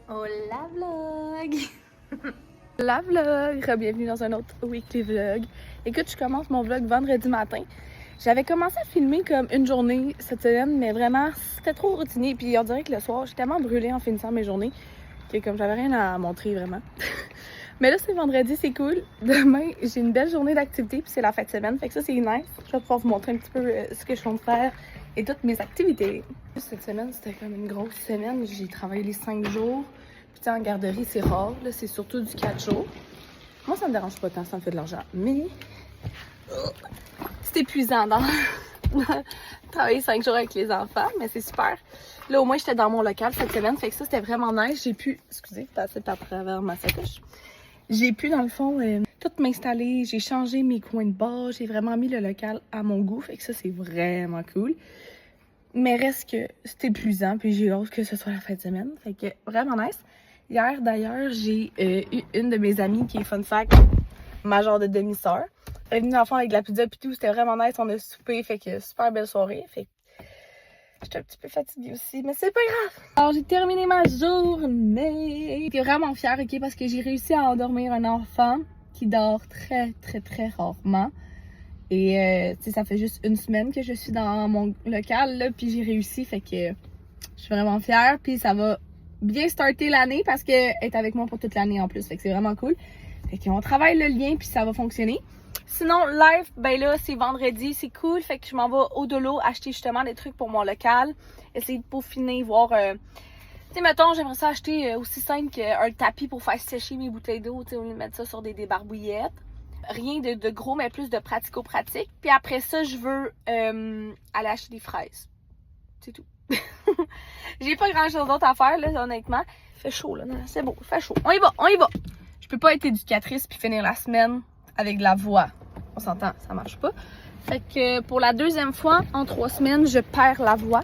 Hola vlog! La vlog! Bienvenue dans un autre weekly vlog. Écoute, je commence mon vlog vendredi matin. J'avais commencé à filmer comme une journée cette semaine, mais vraiment, c'était trop routinier. Puis on dirait que le soir, j'étais tellement brûlée en finissant mes journées que comme j'avais rien à montrer vraiment. Mais là, c'est vendredi, c'est cool. Demain, j'ai une belle journée d'activité, puis c'est la fin de semaine. Fait que ça, c'est nice. Je vais pouvoir vous montrer un petit peu ce que je compte faire et toutes mes activités. Cette semaine, c'était comme une grosse semaine. J'ai travaillé les 5 jours. Puis en garderie, c'est rare. Là, c'est surtout du 4 jours. Moi, ça me dérange pas tant, ça me fait de l'argent. Mais c'est épuisant dans travailler 5 jours avec les enfants, mais c'est super. Là, au moins, j'étais dans mon local cette semaine. Fait que ça, c'était vraiment nice. J'ai pu, excusez, passer à travers ma sacoche. J'ai pu, dans le fond, tout m'installer. J'ai changé mes coins de bas. J'ai vraiment mis le local à mon goût. Fait que ça, c'est vraiment cool. Mais reste que c'est épuisant. Puis j'ai hâte que ce soit la fin de semaine. Fait que vraiment nice. Hier, d'ailleurs, j'ai eu une de mes amies qui est fun fact, ma genre de demi-sœur. Elle est venue enfant avec de la pizza pis tout. C'était vraiment nice. On a soupé. Fait que super belle soirée. Fait que j'étais un petit peu fatiguée aussi, mais c'est pas grave. Alors, j'ai terminé ma journée. J'étais vraiment fière, ok, parce que j'ai réussi à endormir un enfant qui dort très, très, très rarement. Et, tu sais, ça fait juste une semaine que je suis dans mon local, là, puis j'ai réussi, fait que je suis vraiment fière. Puis ça va bien starter l'année parce qu'elle est avec moi pour toute l'année en plus, fait que c'est vraiment cool. Fait qu'on travaille le lien, puis ça va fonctionner. Sinon, live, ben là, c'est vendredi, c'est cool. Fait que je m'en vais au Dolo acheter justement des trucs pour mon local. Essayer de peaufiner, voir... tu sais, mettons, j'aimerais ça acheter aussi simple qu'un tapis pour faire sécher mes bouteilles d'eau, tu sais, au lieu de mettre ça sur des débarbouillettes. Rien de gros, mais plus de pratico-pratique. Puis après ça, je veux aller acheter des fraises. C'est tout. J'ai pas grand-chose d'autre à faire, là, honnêtement. Il fait chaud, là. C'est beau, il fait chaud. On y va, on y va! Je peux pas être éducatrice puis finir la semaine avec de la voix. On s'entend, ça marche pas. Fait que pour la deuxième fois en 3 semaines, je perds la voix.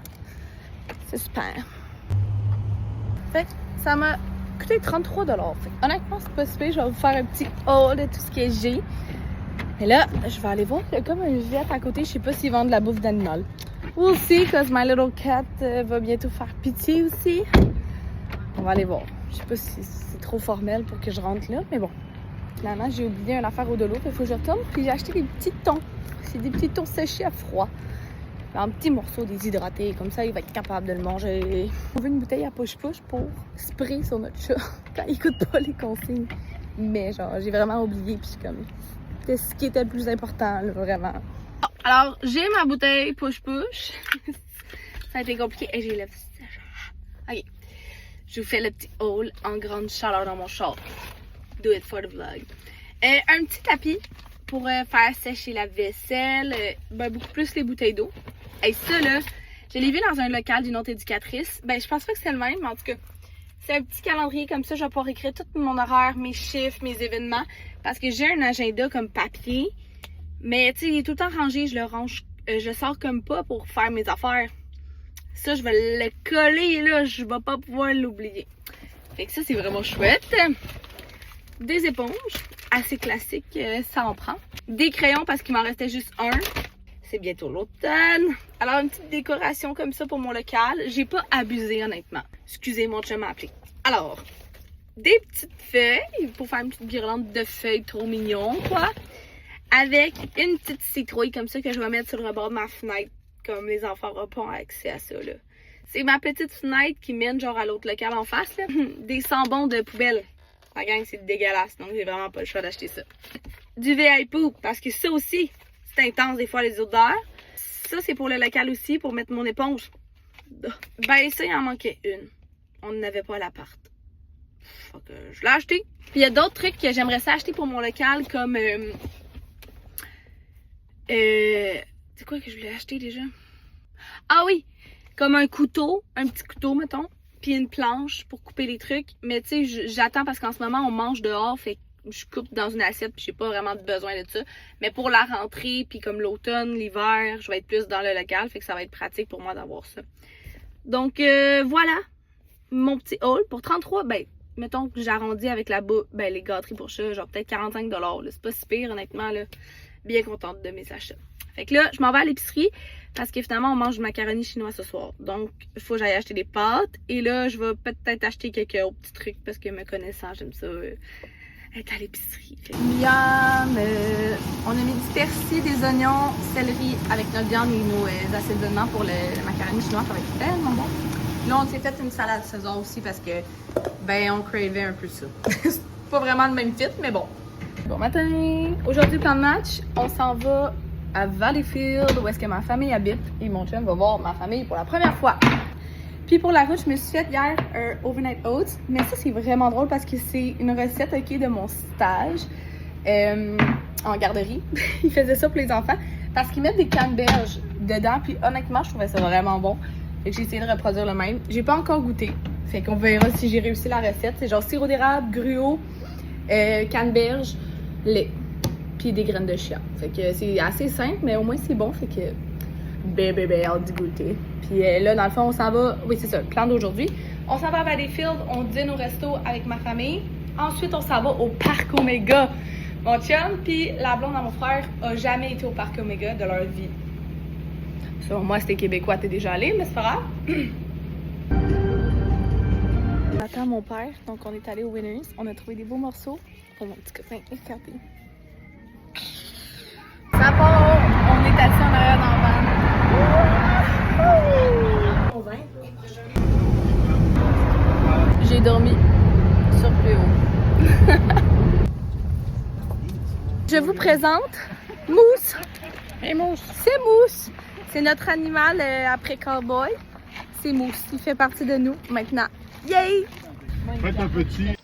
C'est super. Fait que ça m'a coûté 33 $. Fait honnêtement, c'est pas super. Je vais vous faire un petit haul de tout ce que j'ai. Mais là, je vais aller voir. Il y a comme un viette à côté. Je sais pas s'ils vendent de la bouffe d'animal. We'll see, cause my little cat va bientôt faire pitié aussi. On va aller voir. Je sais pas si c'est trop formel pour que je rentre là, mais bon. Finalement, j'ai oublié une affaire au Dolo, il faut que je retourne. Puis j'ai acheté des petits thons. C'est des petits thons séchés à froid. Un petit morceau déshydraté, comme ça, il va être capable de le manger. On veut une bouteille à push-push pour sprayer sur notre chat quand il écoute pas les consignes. Mais genre, j'ai vraiment oublié, puis comme, c'était ce qui était le plus important, là, vraiment. Alors, j'ai ma bouteille push-push. Ça a été compliqué. Et j'ai le petit... Ok. Je vous fais le petit haul en grande chaleur dans mon char. Do it for the vlog. Un petit tapis pour faire sécher la vaisselle, beaucoup plus les bouteilles d'eau. Et ça là, je l'ai vu dans un local d'une autre éducatrice. Ben je pense pas que c'est le même, mais en tout cas, c'est un petit calendrier comme ça, je vais pouvoir écrire tout mon horaire, mes chiffres, mes événements. Parce que j'ai un agenda comme papier, mais tu sais, il est tout le temps rangé, je le range, je le sors comme pas pour faire mes affaires. Ça, je vais le coller là, je vais pas pouvoir l'oublier. Fait que ça, c'est vraiment chouette. Des éponges, assez classiques, ça en prend. Des crayons parce qu'il m'en restait juste un. C'est bientôt l'automne. Alors, une petite décoration comme ça pour mon local. J'ai pas abusé, honnêtement. Excusez, mon chum m'a appelé. Alors, des petites feuilles pour faire une petite guirlande de feuilles trop mignon, quoi. Avec une petite citrouille comme ça que je vais mettre sur le rebord de ma fenêtre. Comme les enfants n'auront pas accès à ça, là. C'est ma petite fenêtre qui mène genre à l'autre local en face, là. Des sambons de poubelle. La gang, c'est dégueulasse, donc j'ai vraiment pas le choix d'acheter ça. Du VIP, parce que ça aussi, c'est intense des fois les odeurs. Ça, c'est pour le local aussi, pour mettre mon éponge. Ben, ça, il en manquait une. On n'avait pas à l'appart. Fait que je l'ai acheté. Puis il y a d'autres trucs que j'aimerais ça acheter pour mon local, comme... c'est quoi que je voulais acheter déjà? Ah oui! Comme un couteau, un petit couteau, mettons. Puis une planche pour couper les trucs. Mais tu sais, j'attends parce qu'en ce moment, on mange dehors. Fait que je coupe dans une assiette puis j'ai pas vraiment besoin de ça. Mais pour la rentrée, puis comme l'automne, l'hiver, je vais être plus dans le local. Fait que ça va être pratique pour moi d'avoir ça. Donc voilà, mon petit haul pour 33. Ben, mettons que j'arrondis avec la les gâteries pour chat, genre peut-être 45 $. C'est pas si pire, honnêtement, là. bien contente de mes achats. Fait que là, je m'en vais à l'épicerie parce que finalement, on mange du macaroni chinois ce soir. Donc, il faut que j'aille acheter des pâtes. Et là, je vais peut-être acheter quelques autres petits trucs parce que me connaissant, j'aime ça être à l'épicerie. Miam! On a mis du persil, des oignons, céleri avec notre viande et nos assaisonnements pour le macaroni chinois. Ça va être tellement bon. Là, on s'est fait une salade César aussi parce que, ben, on cravait un peu ça. C'est pas vraiment le même fit, mais bon. Bon matin! Aujourd'hui, plan de match, on s'en va à Valleyfield, où est-ce que ma famille habite. Et mon chum va voir ma famille pour la première fois. Puis pour la route, je me suis fait hier un overnight oats. Mais ça, c'est vraiment drôle parce que c'est une recette de mon stage en garderie. Ils faisaient ça pour les enfants parce qu'ils mettent des canneberges dedans. Puis honnêtement, je trouvais ça vraiment bon. Fait que j'ai essayé de reproduire le même. J'ai pas encore goûté. Fait qu'on verra si j'ai réussi la recette. C'est genre sirop d'érable, gruau, canneberge, lait. Puis des graines de chia. Fait que c'est assez simple, mais au moins c'est bon. Fait que bébé, hâte d'y goûter. Puis là, dans le fond, on s'en va. Oui, c'est ça, le plan d'aujourd'hui. On s'en va à Valleyfield, on dîne au resto avec ma famille. Ensuite, on s'en va au Parc Omega. Mon chum, puis la blonde à mon frère a jamais été au Parc Omega de leur vie. Selon moi, c'était québécois, t'es déjà allé, mais c'est pas grave. J'attends mon père, donc on est allé au Winners. On a trouvé des beaux morceaux pour mon petit copain. Regardez. Ça part, on est assis en arrière dans le van. J'ai dormi sur plus haut. Je vous présente Mousse. Hey Mousse! C'est Mousse. C'est notre animal après Cowboy. C'est Mousse. Il fait partie de nous maintenant. Yay! Faites un petit. Hey,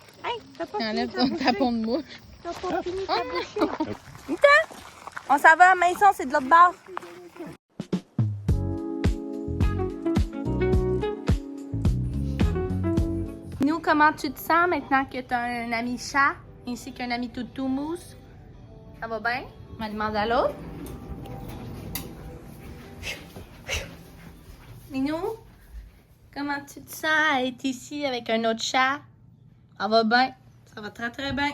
t'as pas fini Enlève ta ton bouchée. tapon de mouche. T'as pas fini ta bouchée. On s'en va à Maison, c'est de l'autre bord. Nous, comment tu te sens maintenant que tu as un ami chat ainsi qu'un ami toutou Mousse? Ça va bien? On va demander à l'autre. Minou, comment tu te sens à être ici avec un autre chat? Ça va bien? Ça va très très bien.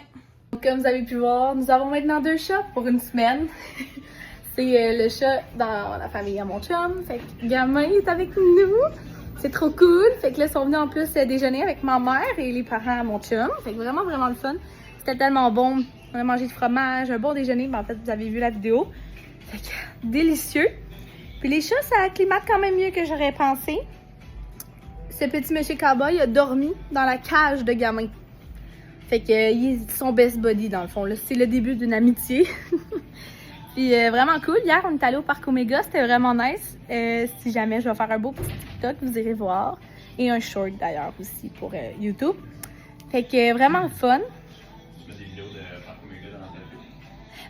Comme vous avez pu voir, nous avons maintenant 2 chats pour une semaine. C'est le chat dans la famille à mon chum. Fait que gamin est avec nous. C'est trop cool. Fait que là, ils sont venus en plus déjeuner avec ma mère et les parents à mon chum. Fait que vraiment, vraiment le fun. C'était tellement bon. On a mangé du fromage, un bon déjeuner. Ben, en fait, vous avez vu la vidéo. Fait que délicieux. Puis les chats, ça acclimate quand même mieux que j'aurais pensé. Ce petit monsieur cowboy a dormi dans la cage de gamin. Fait que il est son best buddy dans le fond. C'est le début d'une amitié. Puis vraiment cool. Hier, on est allé au Parc Omega. C'était vraiment nice. Si jamais je vais faire un beau petit TikTok, vous irez voir. Et un short d'ailleurs aussi pour YouTube. Fait que vraiment fun. Tu mets des vidéos de Parc Omega dans ta vie?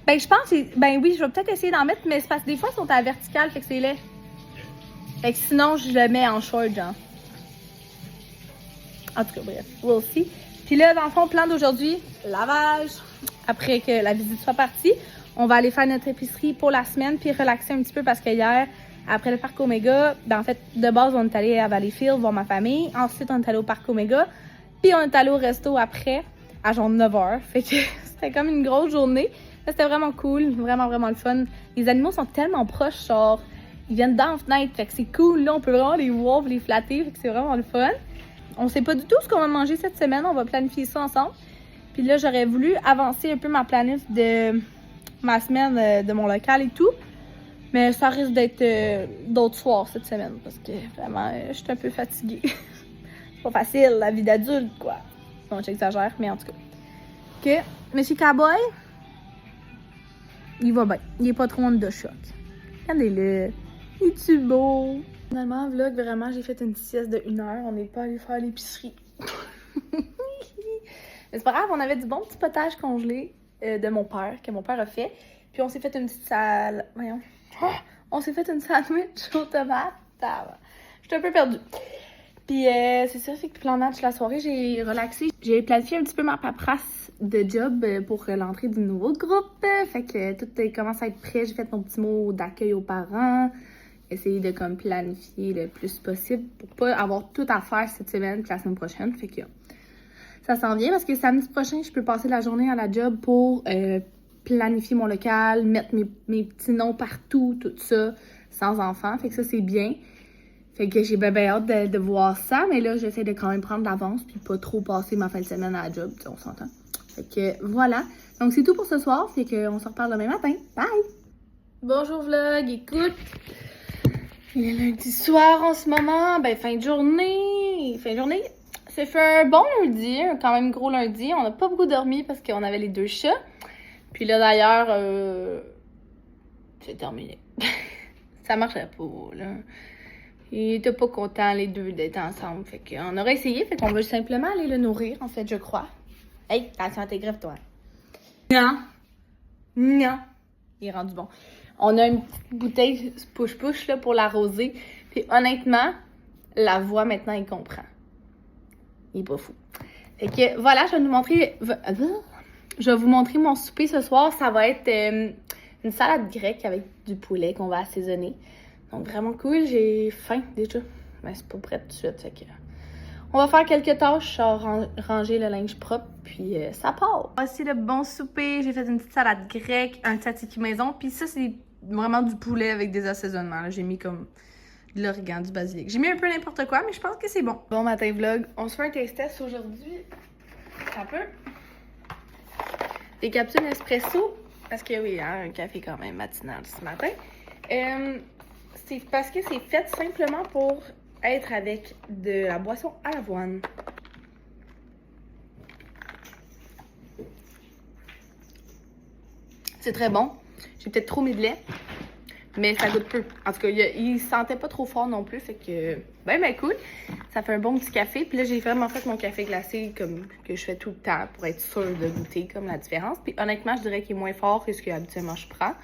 Ben je pense, ben oui, je vais peut-être essayer d'en mettre, mais c'est parce que des fois, ils sont à la verticale, fait que c'est laid. Fait que sinon, je le mets en short, genre. En tout cas, bref, we'll see. Puis là, dans le fond, plan d'aujourd'hui, lavage. Après que la visite soit partie, on va aller faire notre épicerie pour la semaine, puis relaxer un petit peu parce que hier, après le Parc Omega, ben en fait, de base, on est allé à Valleyfield voir ma famille. Ensuite, on est allé au Parc Omega. Puis on est allé au resto après, à genre 9h. Fait que c'était comme une grosse journée. C'était vraiment cool, vraiment, vraiment le fun. Les animaux sont tellement proches, genre, ils viennent dans la fenêtre. Fait que c'est cool, là, on peut vraiment les voir, les flatter. Fait que c'est vraiment le fun. On sait pas du tout ce qu'on va manger cette semaine. On va planifier ça ensemble. Puis là, j'aurais voulu avancer un peu ma planif de ma semaine de mon local et tout. Mais ça risque d'être d'autres soirs cette semaine. Parce que vraiment, je suis un peu fatiguée. C'est pas facile, la vie d'adulte, quoi. Bon, j'exagère, mais en tout cas. Que Monsieur Cowboy, il va bien. Il est pas trop en de choc. Regardez-le. Il est-tu beau? Finalement, vlog, vraiment, j'ai fait une sieste de 1 heure. On n'est pas allé faire l'épicerie. Mais c'est pas grave, on avait du bon petit potage congelé de mon père, que mon père a fait. Puis on s'est fait une petite salade. Voyons. Oh! On s'est fait une sandwich aux tomates. J'étais un peu perdue. Puis c'est ça, fait que plan match la soirée, j'ai relaxé. J'ai planifié un petit peu ma paperasse de job pour l'entrée du nouveau groupe. Fait que tout commence à être prêt. J'ai fait mon petit mot d'accueil aux parents. Essayer de comme planifier le plus possible pour pas avoir tout à faire cette semaine puis la semaine prochaine. Fait que ça s'en vient parce que samedi prochain, je peux passer la journée à la job pour planifier mon local, mettre mes petits noms partout, tout ça, sans enfant. Fait que ça, c'est bien. Fait que j'ai bien hâte de voir ça, mais là, j'essaie de quand même prendre l'avance puis pas trop passer ma fin de semaine à la job, on s'entend. Fait que voilà. Donc, c'est tout pour ce soir. Fait qu'on se reparle demain matin. Bye! Bonjour vlog, écoute! Il est lundi soir en ce moment, ben fin de journée. Ça fait un bon lundi, quand même gros lundi. On n'a pas beaucoup dormi parce qu'on avait les 2 chats. Puis là d'ailleurs, c'est terminé. Ça marchait pas, là. Ils étaient pas contents les deux d'être ensemble. Fait qu'on aurait essayé, fait qu'on veut simplement aller le nourrir, en fait, je crois. Hey, attention à tes griffes, toi. Non. Il est rendu bon. On a une petite bouteille push-push là pour l'arroser. Puis honnêtement, la voix maintenant, il comprend. Il est pas fou. Fait que voilà, je vais vous montrer mon souper ce soir. Ça va être une salade grecque avec du poulet qu'on va assaisonner. Donc vraiment cool. J'ai faim déjà. Mais c'est pas prêt tout de suite. Fait que on va faire quelques tâches, genre ranger le linge propre, puis ça part. Voici le bon souper. J'ai fait une petite salade grecque, un tzatziki maison, puis ça, c'est vraiment du poulet avec des assaisonnements. J'ai mis comme de l'origan, du basilic. J'ai mis un peu n'importe quoi, mais je pense que c'est bon. Bon matin vlog. On se fait un taste test aujourd'hui. Un peu. Des capsules espresso, parce que oui, hein, un café quand même matinal ce matin. C'est parce que c'est fait simplement pour être avec de la boisson à l'avoine. C'est très bon. J'ai peut-être trop mis de lait, mais ça goûte peu. En tout cas, il sentait pas trop fort non plus, fait que ben cool. Ça fait un bon petit café. Puis là, j'ai vraiment fait mon café glacé comme que je fais tout le temps pour être sûre de goûter comme la différence. Puis honnêtement, je dirais qu'il est moins fort que ce que habituellement je prends.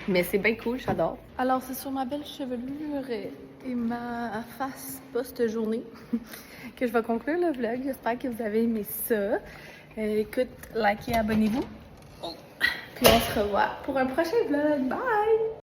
Mais c'est bien cool, j'adore. Alors, c'est sur ma belle chevelure et ma face post-journée que je vais conclure le vlog. J'espère que vous avez aimé ça. Écoute, likez, abonnez-vous. Puis on se revoit pour un prochain vlog. Bye!